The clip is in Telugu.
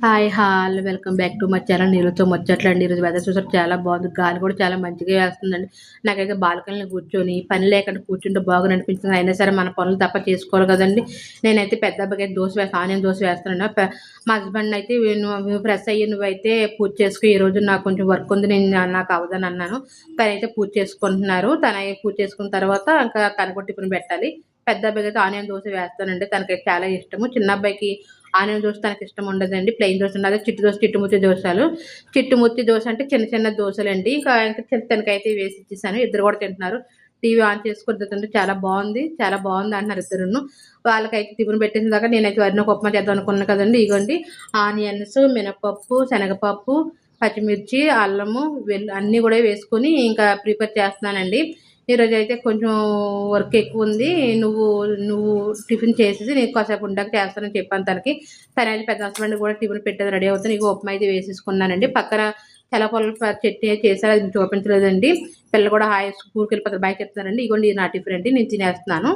Hi hall welcome back to my channel నీళ్ళతో ముచ్చట్లండి. ఈరోజు వెదర్ చూసారు చాలా బాగుంది. గాలి కూడా చాలా మంచిగా వేస్తుందండి. నాకైతే బాల్కనీలో కూర్చొని పని లేకుండా కూర్చుంటే బాగా అనిపించింది. అయినా సరే మన పనులు తప్ప చేసుకోవాలి కదండి. నేనైతే పెద్ద అబ్బాయికి దోశ వేస్తాను, ఆనియన్ దోశ వేస్తాను. మా హస్బెండ్ అయితే నువ్వు ఫ్రెష్ అయ్యి నువ్వైతే పూజ చేసుకో, ఈ రోజు నాకు కొంచెం వర్క్ ఉంది, నేను నాకు అవదని అన్నాను. తనైతే పూజ చేసుకుంటున్నారు. తన పూజ చేసుకున్న తర్వాత ఇంకా తనకు టిఫిన్ పెట్టాలి. పెద్ద అబ్బాయికి అయితే ఆనియన్ దోశ వేస్తానండి, తనకైతే చాలా ఇష్టము. చిన్న అబ్బాయికి ఆనియన్ దోశ తనకి ఇష్టం ఉండదండి, ప్లెయిన్ దోశ ఉండదు. చిట్టు దోశ, చిట్టుముత్తి దోశలు. చిట్టుముత్తి దోశ అంటే చిన్న చిన్న దోశలండి. ఇంకా తనకైతే వేసి ఇచ్చేసాను. ఇద్దరు కూడా తింటున్నారు. టీవీ ఆన్ చేసుకుని తింటుంటే చాలా బాగుంది, చాలా బాగుంది అంటున్నారు ఇద్దరును. వాళ్ళకైతే టిఫిన్ పెట్టేసిన దాకా నేనైతే వరినొక ఉప్మా చేద్దాం అనుకున్నాను కదండి. ఇగోండి ఆనియన్స్, మినపప్పు, శనగపప్పు, పచ్చిమిర్చి, అల్లము, అన్నీ కూడా వేసుకొని ఇంకా ప్రిపేర్ చేస్తున్నానండి. ఈరోజు అయితే కొంచెం వర్క్ ఎక్కువ ఉంది. నువ్వు నువ్వు టిఫిన్ చేసేసి నేను కాసేపు ఉండాక చేస్తానని చెప్పాను తనకి. తనైతే పెద్ద హస్బెండ్ కూడా టిఫిన్ పెట్టేది రెడీ అవుతుంది. ఇక ఉప్మా అయితే వేసేసుకున్నానండి. పక్కన తెల్లపొల్ల చట్నీ చేశారు, అది చూపించలేదండి. పిల్లలు కూడా హాయ్ స్కూల్కి వెళ్ళిపోతారు, బాయ్ చెప్తున్నారండి. ఇగోండి నా టిఫిన్ అండి, నేను తినేస్తున్నాను.